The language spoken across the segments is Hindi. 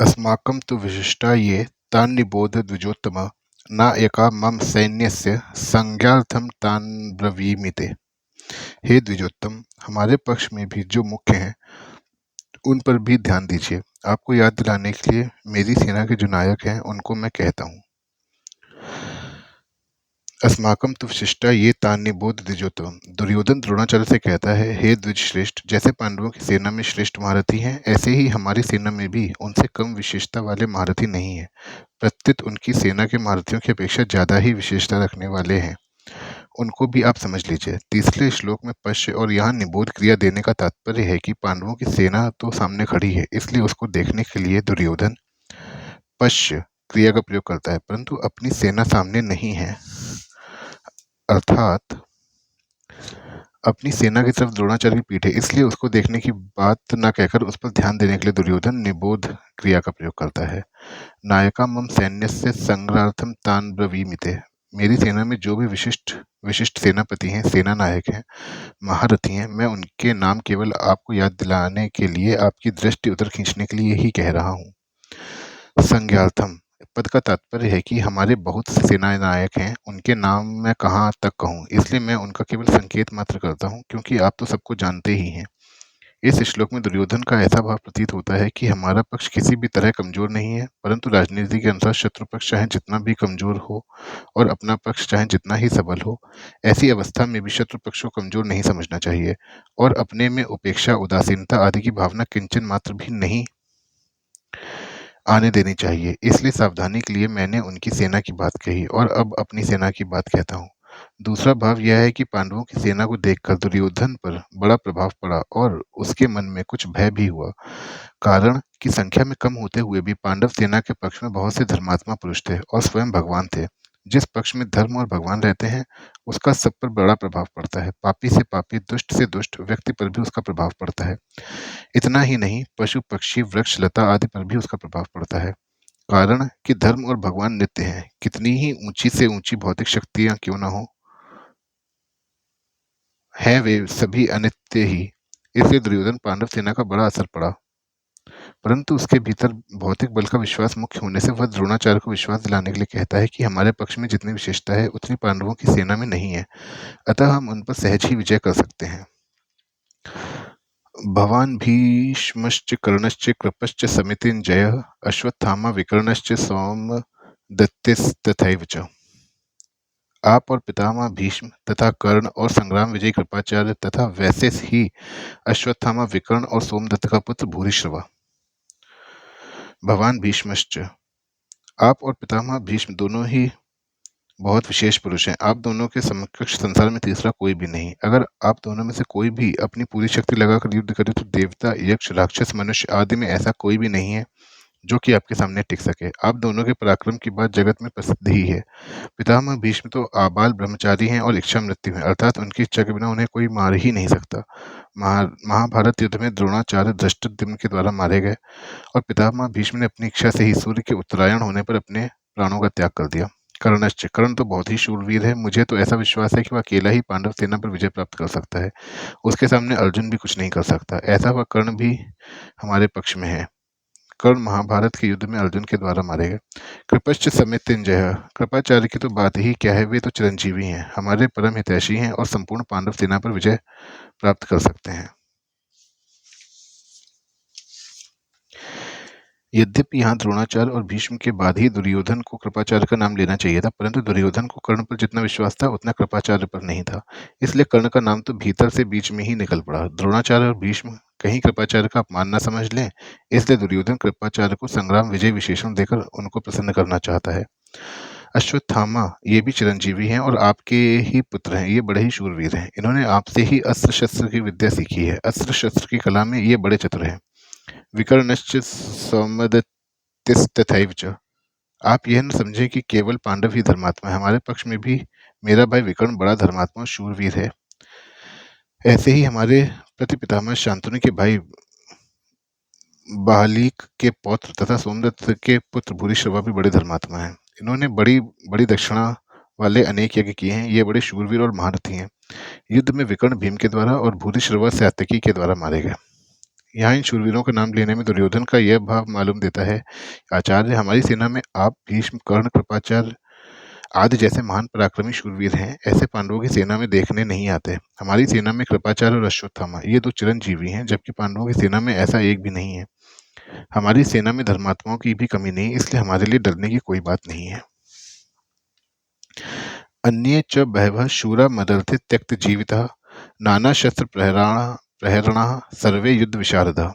अस्माकं तु विशिष्टा ये तान्निबोध द्विजोत्तम नायका मम सैन्यस्य संज्ञार्थं तान् ब्रवीमि ते। हे द्विजोत्तम, हमारे पक्ष में भी जो मुख्य हैं उन पर भी ध्यान दीजिए। आपको याद दिलाने के लिए मेरी सेना के जो नायक हैं उनको मैं कहता हूँ। अस्माकं तु विशिष्टा ये तान्निबोध द्विजोत्तम। दुर्योधन द्रोणाचार्य से कहता है, हे द्विज श्रेष्ठ, जैसे पांडवों की सेना में श्रेष्ठ महारथी हैं, ऐसे ही हमारी सेना में भी उनसे कम विशेषता वाले महारथी नहीं हैं। प्रत्युत उनकी सेना के महारथियों की अपेक्षा ज्यादा ही विशेषता रखने वाले हैं। उनको भी आप समझ लीजिए। तीसरे श्लोक में पश्य और यहाँ निबोध क्रिया देने का तात्पर्य है कि पांडवों की सेना तो सामने खड़ी है, इसलिए उसको देखने के लिए दुर्योधन पश्य क्रिया का प्रयोग करता है, परंतु अपनी सेना सामने नहीं है। अर्थात अपनी सेना की तरफ द्रोणाचार्य की पीठ है, इसलिए उसको देखने की बात न कहकर उस पर ध्यान देने के लिए दुर्योधन निबोध क्रिया का प्रयोग करता है। नायका मम सैन्यस्य संग्रहार्थम तान ब्रवीमिते। मेरी सेना में जो भी विशिष्ट विशिष्ट सेनापति हैं, सेना नायक हैं, महारथी हैं, मैं उनके नाम केवल आपको याद दिलाने के लिए, आपकी दृष्टि उधर खींचने के लिए ही कह रहा हूँ। संज्ञार्थम पद का तात्पर्य है कि हमारे बहुत से सेना नायक हैं, उनके नाम मैं कहाँ तक कहूँ, इसलिए मैं उनका केवल संकेत मात्र करता हूँ, क्योंकि आप तो सबको जानते ही हैं। इस श्लोक में दुर्योधन का ऐसा भाव प्रतीत होता है कि हमारा पक्ष किसी भी तरह कमजोर नहीं है, परंतु राजनीति के अनुसार शत्रु पक्ष चाहे जितना भी कमजोर हो और अपना पक्ष चाहे जितना ही सबल हो, ऐसी अवस्था में भी शत्रु पक्ष को कमजोर नहीं समझना चाहिए और अपने में उपेक्षा, उदासीनता आदि की भावना किंचन मात्र भी नहीं आने देनी चाहिए। इसलिए सावधानी के लिए मैंने उनकी सेना की बात कही और अब अपनी सेना की बात कहता हूँ। दूसरा भाव यह है कि पांडवों की सेना को देखकर दुर्योधन पर बड़ा प्रभाव पड़ा और उसके मन में कुछ भय भी हुआ, कारण कि संख्या में कम होते हुए भी पांडव सेना के पक्ष में बहुत से धर्मात्मा पुरुष थे और स्वयं भगवान थे। जिस पक्ष में धर्म और भगवान रहते हैं उसका सब पर बड़ा प्रभाव पड़ता है। पापी से पापी, दुष्ट से दुष्ट व्यक्ति पर भी उसका प्रभाव पड़ता है। इतना ही नहीं, पशु पक्षी, वृक्ष लता आदि पर भी उसका प्रभाव पड़ता है, कारण कि धर्म और भगवान नित्य हैं। कितनी ही ऊंची से ऊंची भौतिक शक्तियां क्यों न हो, है वे सभी अनित्य ही। इसलिए दुर्योधन पांडव सेना का बड़ा असर पड़ा, परंतु उसके भीतर भौतिक बल का विश्वास मुख्य होने से वह द्रोणाचार्य को विश्वास दिलाने के लिए कहता है कि हमारे पक्ष में जितनी विशेषता है उतनी पांडवों की सेना में नहीं है, अतः हम उन पर सहज ही विजय कर सकते हैं। भवान भीष्मश्च कर्णश्च कृपश्च समितिञ्जयः अश्वत्थामा विकर्णश्च सौमदत्तिस्तथैव च। आप और पितामह भीष्म तथा कर्ण और संग्राम विजयी कृपाचार्य तथा वैसे ही अश्वत्थामा, विकर्ण और सोमदत्त का पुत्र भूरिश्रवा। भवान भीष्मश्च, आप और पितामह भीष्म दोनों ही बहुत विशेष पुरुष हैं। आप दोनों के समकक्ष संसार में तीसरा कोई भी नहीं। अगर आप दोनों में से कोई भी अपनी पूरी शक्ति लगाकर युद्ध करे तो देवता, यक्ष, राक्षस, मनुष्य आदि में ऐसा कोई भी नहीं है जो कि आपके सामने टिक सके। आप दोनों के पराक्रम की बात जगत में प्रसिद्ध ही है। पितामह भीष्म तो आबाल ब्रह्मचारी हैं और इच्छा मृत्यु हैं, अर्थात उनकी इच्छा के बिना उन्हें कोई मार ही नहीं सकता। महाभारत युद्ध में द्रोणाचार्य धृष्टद्युम्न के द्वारा मारे गए और पितामह भीष्म ने अपनी इच्छा से ही सूर्य के उत्तरायण होने पर अपने प्राणों का त्याग कर दिया। कर्णश्च, कर्ण तो बहुत ही शूरवीर है। मुझे तो ऐसा विश्वास है कि वह अकेला ही पांडव सेना पर विजय प्राप्त कर सकता है। उसके सामने अर्जुन भी कुछ नहीं कर सकता। ऐसा वह कर्ण भी हमारे पक्ष में है। कर्ण महाभारत के युद्ध में अर्जुन के द्वारा मारे गए। कृपश्च समितिञ्जयः, कृपाचार्य की तो बात ही क्या है, वे तो चिरंजीवी हैं, हमारे परम हितैषी हैं और संपूर्ण पांडव सेना पर विजय प्राप्त कर सकते हैं। यद्यपि यहाँ द्रोणाचार्य और भीष्म के बाद ही दुर्योधन को कृपाचार्य का नाम लेना चाहिए था, परंतु दुर्योधन को कर्ण पर जितना विश्वास था उतना कृपाचार्य पर नहीं था, इसलिए कर्ण का नाम तो भीतर से बीच में ही निकल पड़ा। द्रोणाचार्य और भीष्म कहीं कृपाचार्य का अपमान न समझ लें, इसलिए दुर्योधन कृपाचार्य को संग्राम विजय विशेषण देकर उनको प्रसन्न करना चाहता है। अश्वत्थामा ये भी चिरंजीवी हैं और आपके ही पुत्र हैं। ये बड़े ही शूरवीर हैं। इन्होंने आपसे ही अस्त्र शस्त्र की विद्या सीखी है। अस्त्र शस्त्र की कला में ये बड़े चतुर हैं। विकर्णश्च सौमदत्तिस्तथैव च, आप यह न समझें कि केवल पांडव ही धर्मात्मा है। हमारे पक्ष में भी मेरा भाई विकर्ण बड़ा धर्मात्मा और शूरवीर है। ऐसे ही हमारे प्रति पितामह शांतनु के भाई बालीक के पौत्र तथा सोमदत्त के पुत्र भूरिश्रवा भी बड़े धर्मात्मा हैं। इन्होंने बड़ी बड़ी दक्षिणा वाले अनेक यज्ञ किए हैं। ये बड़े शूरवीर और महारथी हैं। युद्ध में विकर्ण भीम के द्वारा और भूरिश्रवा सात्यकी के द्वारा मारे गए। यहाँ इन शूरवीरों का नाम लेने में दुर्योधन का यह भाव मालूम देता है, आचार्य हमारी सेना में आप, भीष्म, कर्ण, कृपाचार्य आदि जैसे महान पराक्रमी शूरवीर हैं, ऐसे पांडवों की सेना में देखने नहीं आते। हमारी सेना में कृपाचार्य और अश्वत्थामा ये दो चिरंजीवी हैं, जबकि पांडवों की सेना में ऐसा एक भी नहीं है। हमारी सेना में धर्मात्माओं की भी कमी नहीं, इसलिए हमारे लिए डरने की कोई बात नहीं है। अन्ये च बहवः शूरा मदर्थे त्यक्त जीवितः नाना शस्त्र प्रहरणाः सर्वे युद्ध विशारदः।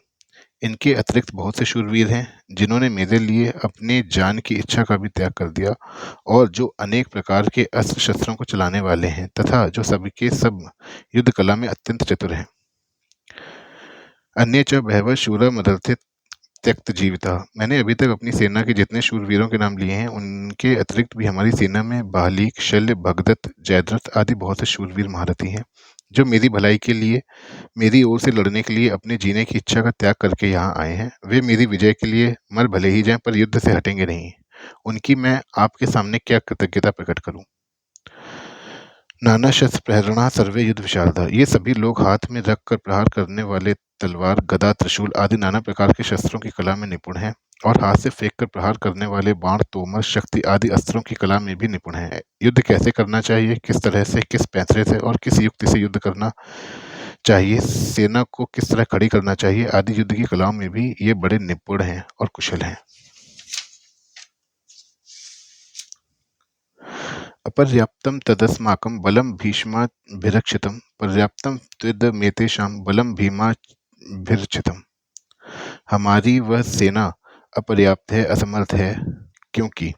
इनके अतिरिक्त बहुत से शूरवीर हैं, जिन्होंने मेरे लिए अपने जान की इच्छा का भी त्याग कर दिया, और जो अनेक प्रकार के अस्त्र शस्त्रों को चलाने वाले हैं, तथा जो सबके सब युद्ध कला में अत्यंत चतुर हैं। अन्य च बहवः शूरा मदर्थे त्यक्त जीविता। मैंने अभी तक अपनी सेना के जितने शूरवीरों के नाम लिए हैं, उनके अतिरिक्त भी हमारी सेना में बालीक, शल्य, भगदत्त, जयद्रथ आदि बहुत से शूरवीर महारथी हैं, जो मेरी भलाई के लिए, मेरी ओर से लड़ने के लिए अपने जीने की इच्छा का त्याग करके यहाँ आए हैं। वे मेरी विजय के लिए मर भले ही जाएं, पर युद्ध से हटेंगे नहीं। उनकी मैं आपके सामने क्या कृतज्ञता प्रकट करूं। नाना शस्त्र प्रहरणा सर्वे युद्ध विशारदा। ये सभी लोग हाथ में रख कर प्रहार करने वाले तलवार, गदा, त्रिशूल आदि नाना प्रकार के शस्त्रों की कला में निपुण हैं, और हाथ से फेंक कर प्रहार करने वाले बाण, तोमर, शक्ति आदि अस्त्रों की कला में भी निपुण हैं। युद्ध कैसे करना चाहिए, किस तरह से, किस पैंतरे से और किस युक्ति से युद्ध करना चाहिए, सेना को किस तरह खड़ी करना चाहिए आदि युद्ध की कलाओं में भी ये बड़े निपुण हैं और कुशल हैं। अपर्याप्तं तदस्माकं बलं भीष्माभिरक्षितं पर्याप्तं त्विदमेतेषां बलं भीमाभिरक्षितम्। हमारी वह सेना अपर्याप्त है, असमर्थ है, क्योंकि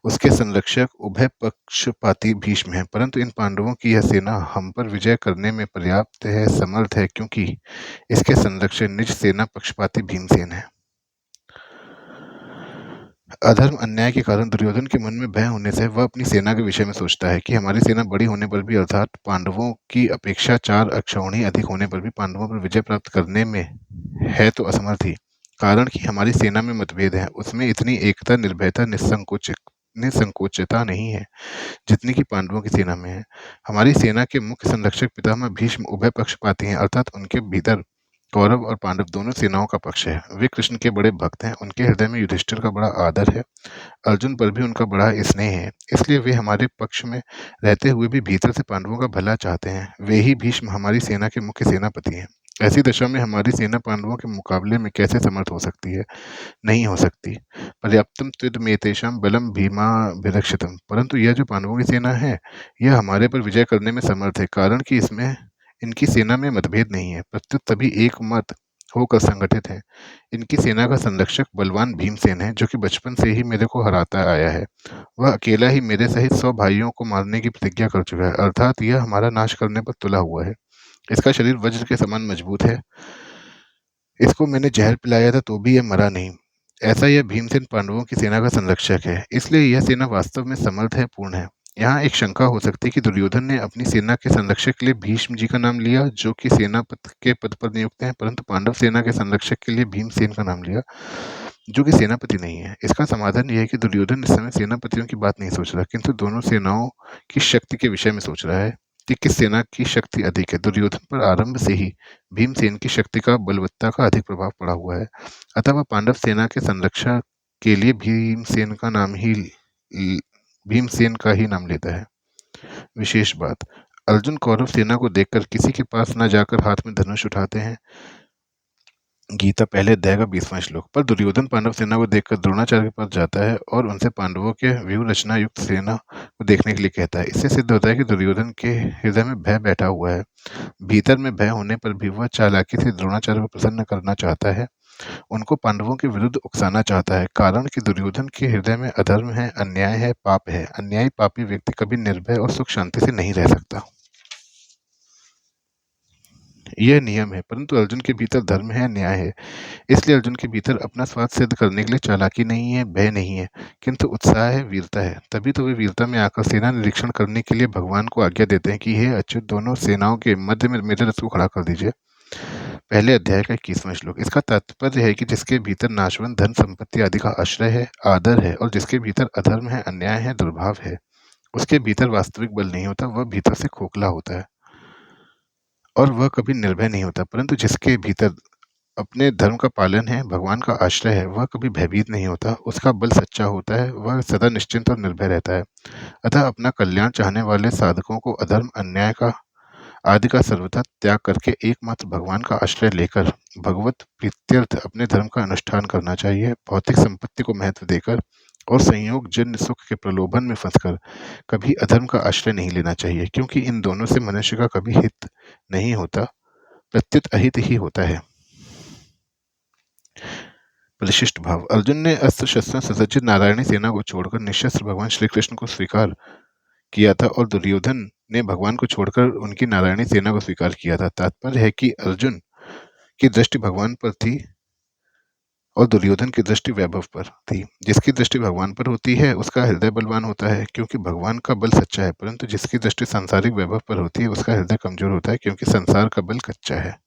उसके संरक्षक उभय पक्षपाती भीष्म हैं, परंतु इन पांडवों की यह सेना हम पर विजय करने में पर्याप्त है, समर्थ है, क्योंकि इसके संरक्षक निज सेना पक्षपाती भीमसेन है। अधर्म, अन्याय के कारण दुर्योधन के मन में भय होने से वह अपनी सेना के विषय में सोचता है कि हमारी सेना बड़ी होने पर भी, अर्थात पांडवों की अपेक्षा 4 अक्षौहिणी अधिक होने पर भी पांडवों पर विजय प्राप्त करने में है तो असमर्थ ही। कारण कि हमारी सेना में मतभेद है, उसमें इतनी एकता, निर्भयता, निसंकोचता नहीं है जितनी कि पांडवों की सेना में है। हमारी सेना के मुख्य संरक्षक पितामह भीष्म उभय पक्षपाती हैं, अर्थात उनके भीतर कौरव और पांडव दोनों सेनाओं का पक्ष है। वे कृष्ण के बड़े भक्त हैं, उनके हृदय में युधिष्ठिर का बड़ा आदर है, अर्जुन पर भी उनका बड़ा स्नेह है, इसलिए वे हमारे पक्ष में रहते हुए भी भीतर से पांडवों का भला चाहते हैं। वे ही भीष्म हमारी सेना के मुख्य सेनापति हैं। ऐसी दशा में हमारी सेना पांडवों के मुकाबले में कैसे समर्थ हो सकती है, नहीं हो सकती। पर्याप्तम त्विदमेतेषां बलम भीमाभिरक्षितम। परंतु यह जो पांडवों की सेना है, यह हमारे पर विजय करने में समर्थ है, कारण कि इसमें इनकी सेना में मतभेद नहीं है, प्रत्युत सभी एक मत होकर संगठित हैं। इनकी सेना का संरक्षक बलवान भीमसेन है, जो कि बचपन से ही मेरे को हराता आया है। वह अकेला ही मेरे सहित 100 भाइयों को मारने की प्रतिज्ञा कर चुका है, अर्थात यह हमारा नाश करने पर तुला हुआ है। इसका शरीर वज्र के समान मजबूत है, इसको मैंने जहर पिलाया था तो भी यह मरा नहीं। ऐसा यह भीमसेन पांडवों की सेना का संरक्षक है, इसलिए यह सेना वास्तव में समर्थ है, पूर्ण है। यहाँ एक शंका हो सकती है कि दुर्योधन ने अपनी सेना के संरक्षक के लिए भीष्म जी का नाम लिया, जो कि सेनापति के पद पर नियुक्त हैं, परंतु पांडव सेना के संरक्षक के लिए भीमसेन का नाम लिया, जो कि सेनापति नहीं है। इसका समाधान यह है कि दुर्योधन इस समय सेनापतियों की बात नहीं सोच रहा, किंतु दोनों सेनाओं की शक्ति के विषय में सोच रहा है कि किस सेना की शक्ति अधिक है। दुर्योधन पर आरंभ से ही भीमसेन की शक्ति का, बलवत्ता का अधिक प्रभाव पड़ा हुआ है, अतः वह पांडव सेना के संरक्षण के लिए भीमसेन का ही नाम लेता है। विशेष बात, अर्जुन कौरव सेना को देखकर किसी के पास न जाकर हाथ में धनुष उठाते हैं। गीता पहले अध्याय का 20वां श्लोक। पर दुर्योधन पांडव सेना को देखकर द्रोणाचार्य के पास जाता है और उनसे पांडवों के व्यूह रचना युक्त सेना को देखने के लिए कहता है। इससे सिद्ध होता है कि दुर्योधन के हृदय में भय बैठा हुआ है। भीतर में भय होने पर भी वह चालाकी से द्रोणाचार्य को प्रसन्न करना चाहता है, उनको पांडवों के विरुद्ध उकसाना चाहता है, कारण कि दुर्योधन के हृदय में अधर्म है, अन्याय है, पाप है। अन्यायी पापी व्यक्ति कभी निर्भय और सुख शांति से नहीं रह सकता, यह नियम है। परंतु अर्जुन के भीतर धर्म है, न्याय है, इसलिए अर्जुन के भीतर अपना स्वाद सिद्ध करने के लिए चालाकी नहीं है, भय नहीं है, किंतु उत्साह है, वीरता है। तभी तो वे वीरता में आकर सेना निरीक्षण करने के लिए भगवान को आज्ञा देते हैं कि हे अच्युत, दोनों सेनाओं के मध्य में मेरे रथ को खड़ा कर दीजिए। पहले अध्याय का 21वां श्लोक। इसका तात्पर्य है कि जिसके भीतर नाशवंत धन संपत्ति आदि का आश्रय है, आदर है, और जिसके भीतर अधर्म है, अन्याय है, दुर्भाव है, उसके भीतर वास्तविक बल नहीं होता, वह भीतर से खोखला होता है और वह कभी निर्भय नहीं होता। परंतु जिसके भीतर अपने धर्म का पालन है, भगवान का आश्रय है, वह कभी भयभीत नहीं होता, उसका बल सच्चा होता है, वह सदा निश्चिंत और निर्भय रहता है। अतः अपना कल्याण चाहने वाले साधकों को अधर्म, अन्याय का आदि का सर्वथा त्याग करके एकमात्र भगवान का आश्रय लेकर भगवत प्रीत्यर्थ अपने धर्म का अनुष्ठान करना चाहिए। भौतिक संपत्ति को महत्व देकर और संयोग जन्य सुख के प्रलोभन में फंसकर कभी अधर्म का आश्रय नहीं लेना चाहिए, क्योंकि इन दोनों से मनुष्य का कभी हित नहीं होता, प्रत्युत अहित ही होता है। परिशिष्ट भाव। अर्जुन ने अस्त्र शस्त्रों से सज्जित नारायणी सेना को छोड़कर निशस्त्र भगवान श्री कृष्ण को स्वीकार किया था और दुर्योधन ने भगवान को छोड़कर उनकी नारायणी सेना को स्वीकार किया था। तात्पर्य है कि अर्जुन की दृष्टि भगवान पर थी और दुर्योधन की दृष्टि वैभव पर थी। जिसकी दृष्टि भगवान पर होती है उसका हृदय बलवान होता है, क्योंकि भगवान का बल सच्चा है, परंतु जिसकी दृष्टि सांसारिक वैभव पर होती है उसका हृदय कमजोर होता है, क्योंकि संसार का बल कच्चा है।